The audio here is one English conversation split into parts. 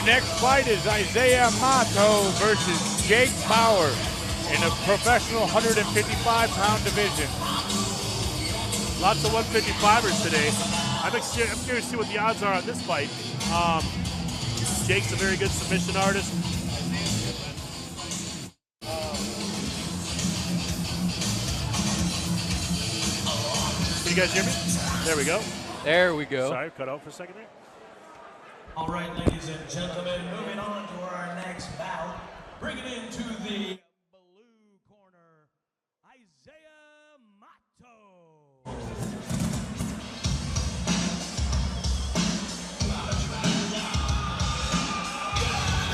next fight is Isaiah Mahto versus Jake Bauer in a professional 155-pound division. Lots of 155ers today. I'm curious to see what the odds are on this fight. Jake's a very good submission artist. Can you guys hear me? There we go. There we go. Sorry, cut out for a second there. All right, ladies and gentlemen, moving on to our next bout. Bring it into the blue corner, Isaiah Mahto.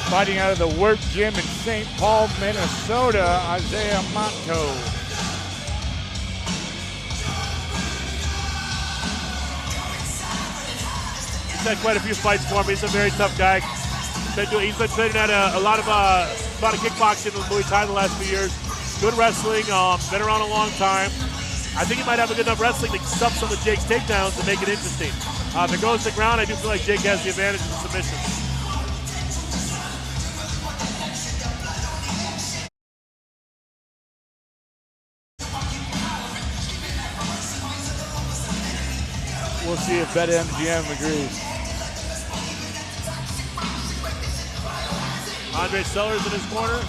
Fighting out of the Work Gym in St. Paul, Minnesota, Isaiah Mahto. He's had quite a few fights for me. He's a very tough guy. He's been training at a lot of kickboxing and Muay Thai the last few years. Good wrestling. Been around a long time. I think he might have a good enough wrestling to stop some of Jake's takedowns and make it interesting. If it goes to the ground, I do feel like Jake has the advantage of the submission. We'll see if BetMGM agrees. Andre Sellers in his corner.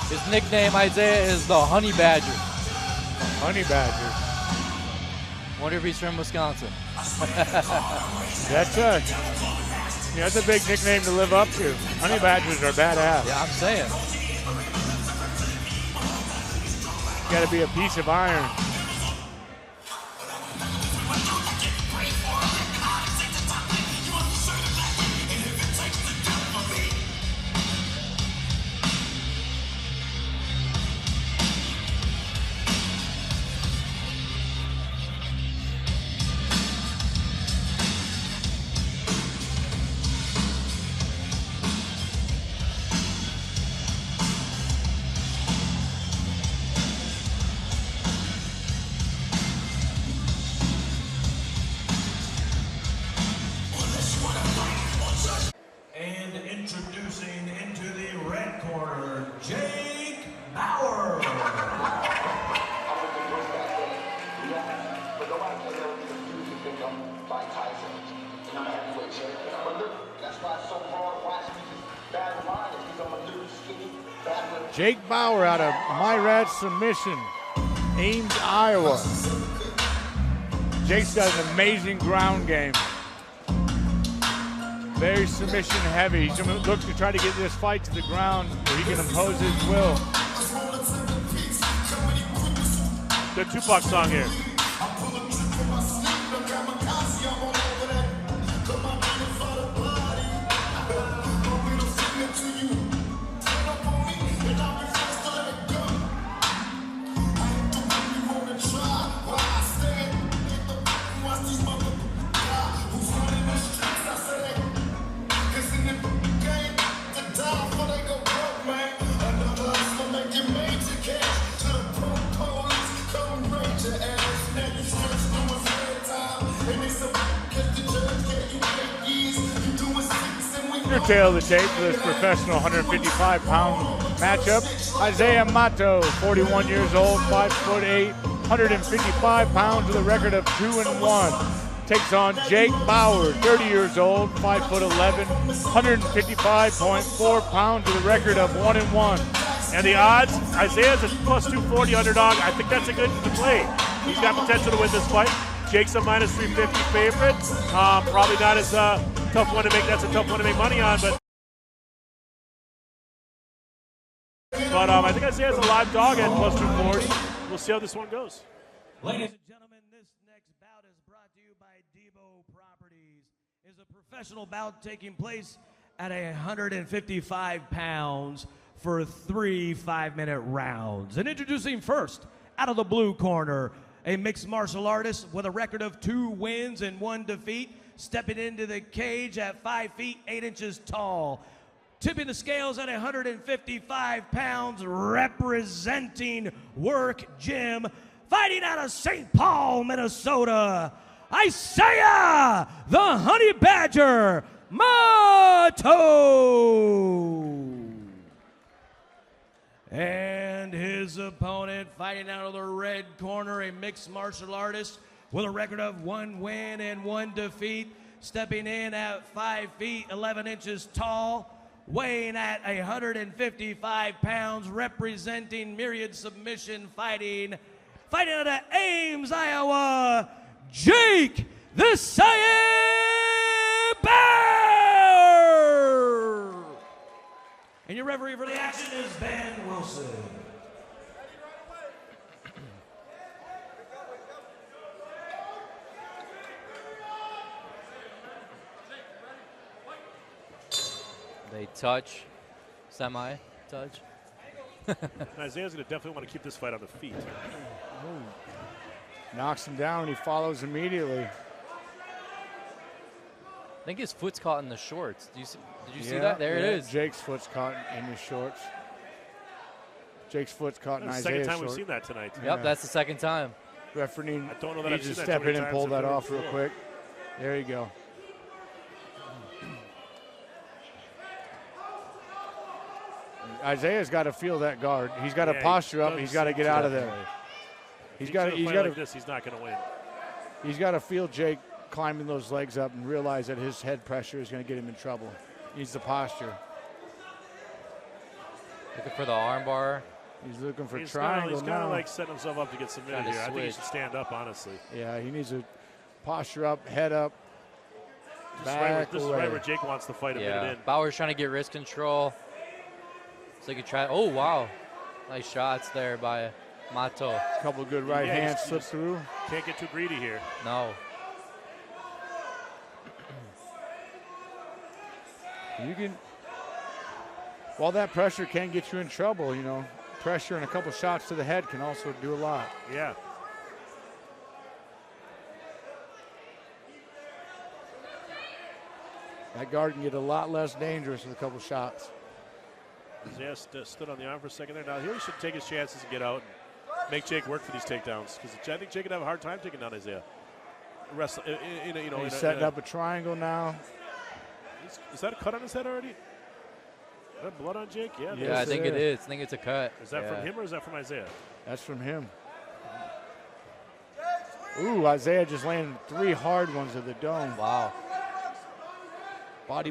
His nickname, Isaiah, is the Honey Badger. Honey Badger. Wonder if he's from Wisconsin. That's a big nickname to live up to. Honey Badgers are badass. Yeah, I'm saying. Got to be a piece of iron. And introducing into the red corner, Jake Bauer. Jake Bauer out of Myriad submission, Ames, Iowa. Jake's got an amazing ground game. Very submission heavy. He's going to look to try to get this fight to the ground where he can impose his will. Good Tupac song here. Tail of the tape for this professional 155-pound matchup. Isaiah Mahto, 41 years old, 5'8", 155 pounds with a record of 2-1. Takes on Jake Bauer, 30 years old, 5'11", 155.4 pounds with a record of 1-1. And the odds, Isaiah's a plus 240 underdog. I think that's a good play. He's got potential to win this fight. Jake's a minus 350 favorite. Probably not as tough one to make. That's a tough one to make money on, but I think Isaiah's a live dog at plus 240. We'll see how this one goes. Ladies and gentlemen, this next bout is brought to you by Debo Properties. It's a professional bout taking place at 155 pounds for 3 5-minute rounds. And introducing first, out of the blue corner, a mixed martial artist with a record of 2 wins and 1 defeat, stepping into the cage at 5 feet 8 inches tall, tipping the scales at 155 pounds, representing Work Gym, fighting out of St. Paul, Minnesota, Isaiah the Honey Badger Mahto. And his opponent, fighting out of the red corner, a mixed martial artist with a record of 1 win and 1 defeat, stepping in at 5 feet 11 inches tall, weighing at 155 pounds, representing Myriad Submission Fighting, fighting out of Ames, Iowa, Jake the Cyan Bear. And your referee for the action is Ben Wilson. They touch, semi-touch. Isaiah's going to definitely want to keep this fight on the feet. Knocks him down, he follows immediately. I think his foot's caught in the shorts. Did you see that? There it is. Jake's foot's caught in his shorts. Jake's foot's caught in That's the Isaiah's second time shorts. we've seen that tonight. Yep, that's the second time. Referee I don't know that needs I've to seen that step too many in and times pull in that the off real before. quick. There you go. Isaiah's got to feel that guard. He's got to posture up. He's got to get out of there. He's got to. Like this, he's not going to win. He's got to feel Jake climbing those legs up and realize that his head pressure is going to get him in trouble. He needs the posture. Looking for the armbar. He's looking for He's triangle kind of now. like setting himself up to get submitted Trying to here. I think he switch. should stand up, honestly. Yeah, he needs to posture up, head up, This is right where Jake wants to fight a minute Yeah, in. Bauer's trying to get wrist control. So he could try. Oh, wow. Nice shots there by Mahto. A couple good right Yeah, hands you slip just through. Can't get too greedy here. No. You can, while that pressure can get you in trouble, you know, pressure and a couple shots to the head can also do a lot. Yeah. That guard can get a lot less dangerous with a couple shots. Isaiah stood on the arm for a second there. Now here he should take his chances and get out and make Jake work for these takedowns, because I think Jake could have a hard time taking down Isaiah. He's setting up a triangle now. Is that a cut on his head already? Is that blood on Jake? Yeah. Yeah, I think it is. I think it's a cut. Is that from him or is that from Isaiah? That's from him. Ooh, Isaiah just landed 3 hard ones at the dome. Wow.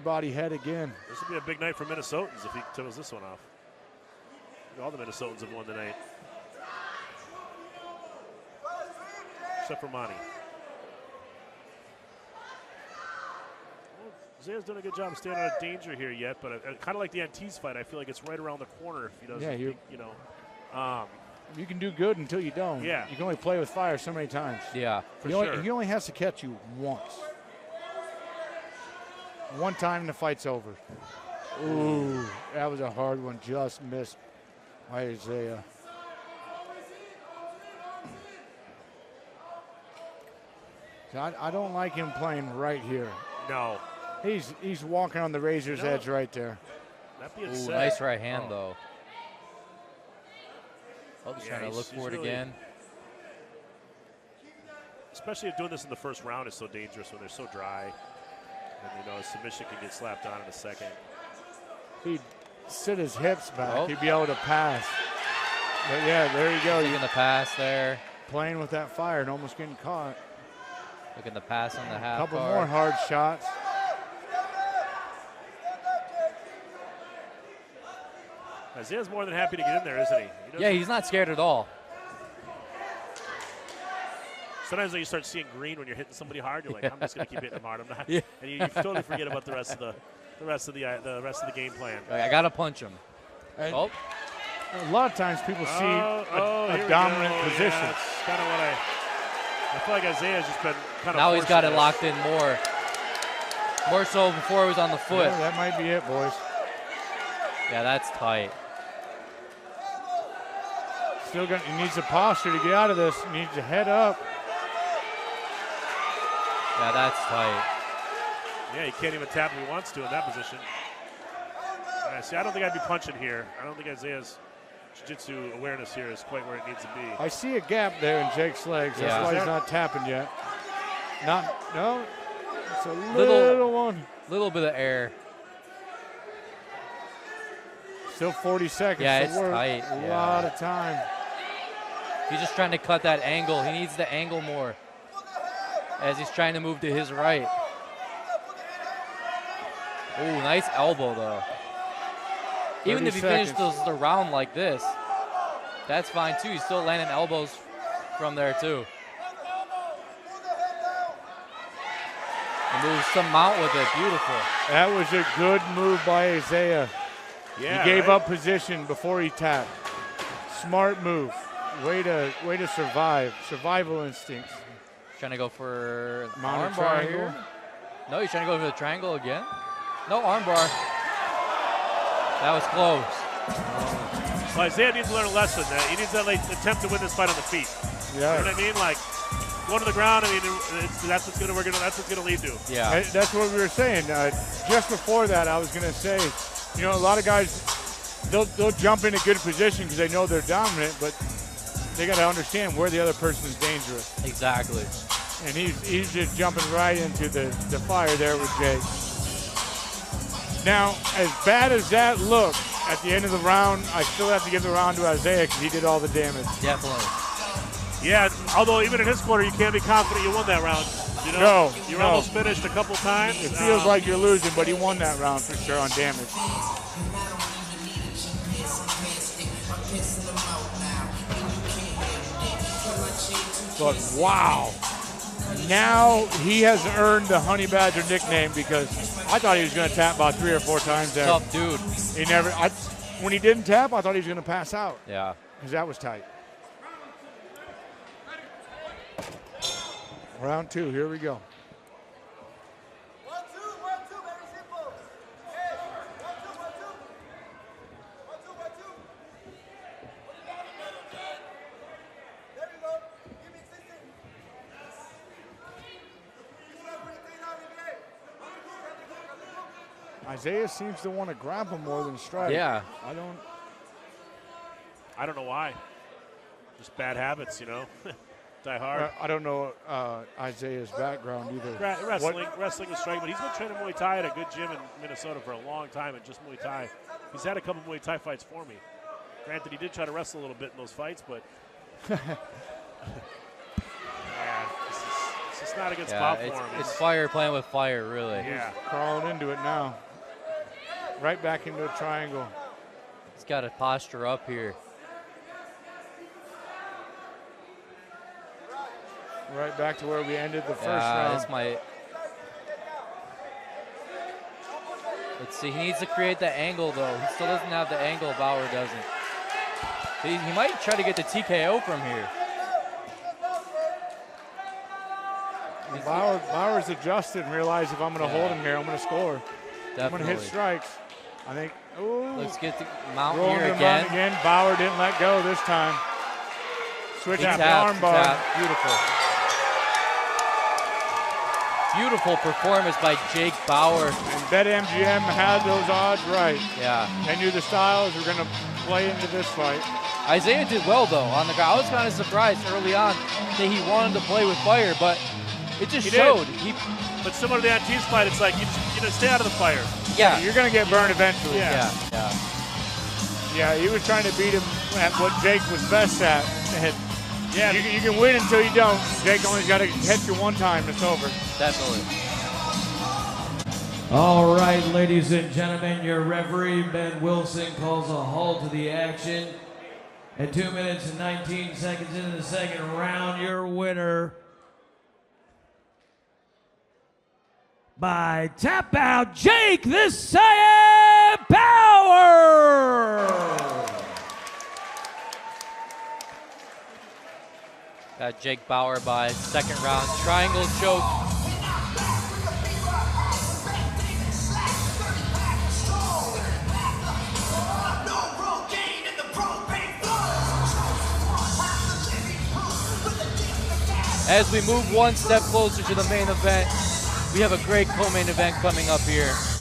Body, head again. This would be a big night for Minnesotans if he toes this one off. All the Minnesotans have won tonight. Except for Monty. Isaiah's done a good job of staying out of danger here yet, but kind of like the Antiz fight, I feel like it's right around the corner if he doesn't. Yeah, you know. You can do good until you don't. Yeah. You can only play with fire so many times. Yeah. He only has to catch you once. One time and the fight's over. Ooh, that was a hard one. Just missed by Isaiah. I don't like him playing right here. No. He's walking on the razor's edge right there. That being Ooh, said, nice right hand, though. Oh, he's trying to look for it really, again. Especially if doing this in the first round is so dangerous when they're so dry. And, a submission can get slapped on in a second. He'd sit his hips back. Oh. He'd be able to pass. But, yeah, there you go. Taking the pass there. Playing with that fire and almost getting caught. Looking the pass on the half Couple guard. more hard shots. Isaiah's more than happy to get in there, isn't he? Yeah, he's not scared at all. Sometimes when you start seeing green when you're hitting somebody hard, you're like, I'm just going to keep hitting them hard. I'm not. Yeah. And you totally forget about the rest of the game plan. I got to punch him. And Oh, a lot of times people see here a we dominant go. position. Yeah, that's kind of what I feel like Isaiah's just been kind of. now he's got it forcing locked in more. More so before it was on the foot. Yeah, that might be it, boys. Yeah, that's tight. He needs the posture to get out of this. He needs to head up. Yeah, that's tight. Yeah, he can't even tap if he wants to in that position. see, I don't think I'd be punching here. I don't think Isaiah's jiu-jitsu awareness here is quite where it needs to be. I see a gap there in Jake's legs. That's why he's not tapping yet. No. It's a little one. Little bit of air. Still 40 seconds. Yeah, to it's work. tight. A lot of time. He's just trying to cut that angle. He needs the angle more as he's trying to move to his right. Ooh, nice elbow, though. Even if he finishes the round like this, that's fine, too. He's still landing elbows from there, too. He moves some mount with it. Beautiful. That was a good move by Isaiah. Yeah, he gave up position before he tapped. Smart move. Way to survive. Survival instincts. Trying to go for Mounted armbar triangle. here. No, he's trying to go for the triangle again. No armbar. That was close. Well, Isaiah needs to learn a lesson. He needs to attempt to win this fight on the feet. Yeah. You know what I mean? Like, going to the ground, I mean, that's what's going to lead to. Yeah. That's what we were saying. Just before that, I was going to say, you know, a lot of guys, they'll jump in a good position because they know they're dominant, but they got to understand where the other person is dangerous. Exactly. And he's just jumping right into the fire there with Jake. Now, as bad as that looked at the end of the round, I still have to give the round to Isaiah because he did all the damage. Definitely. Yeah, although even in his corner, you can't be confident you won that round. You know, you're almost finished a couple times. It feels like you're losing, but he won that round for sure on damage. But wow, now he has earned the Honey Badger nickname because I thought he was going to tap about 3 or 4 times there. Tough dude. He never. When he didn't tap, I thought he was going to pass out. Yeah. Because that was tight. Round 2, here we go. Isaiah seems to want to grab him more than strike. Yeah. I don't know why. Just bad habits, you know. Die hard. I don't know Isaiah's background either. Wrestling and striking, but he's been training Muay Thai at a good gym in Minnesota for a long time, and just Muay Thai. He's had a couple Muay Thai fights for me. Granted, he did try to wrestle a little bit in those fights, but yeah, it's just not a good spot for him. It's fire playing with fire, really. Yeah. He's crawling into it now. Right back into a triangle. He's got to posture up here. Right back to where we ended the first round. This might. Let's see. He needs to create that angle, though. He still doesn't have the angle. Bauer doesn't. He might try to get the TKO from here. Bauer's adjusted and realized if I'm going to hold him here, I'm going to score. Definitely. I'm going to hit strikes. I think. Ooh. Let's get the mount Rolling here the again. mount again. Bauer didn't let go this time. Switch to armbar. Beautiful. Beautiful performance by Jake Bauer. And BetMGM had those odds right. Yeah. They knew the styles were going to play into this fight. Isaiah did well, though, on the ground. I was kind of surprised early on that he wanted to play with fire, but it just showed. But similar to the Ant's fight, it's like you just stay out of the fire. Yeah. You're going to get burned eventually. Yeah. Yeah, he was trying to beat him at what Jake was best at. And yeah, you can win until you don't. Jake only's got to hit you one time. It's over. Definitely. All right, ladies and gentlemen, your referee, Ben Wilson, calls a halt to the action. At 2 minutes and 19 seconds into the second round, your winner by tap out, Jake the Saiyan Bauer! Got Jake Bauer by second round triangle choke. As we move one step closer to the main event, we have a great co-main event coming up here.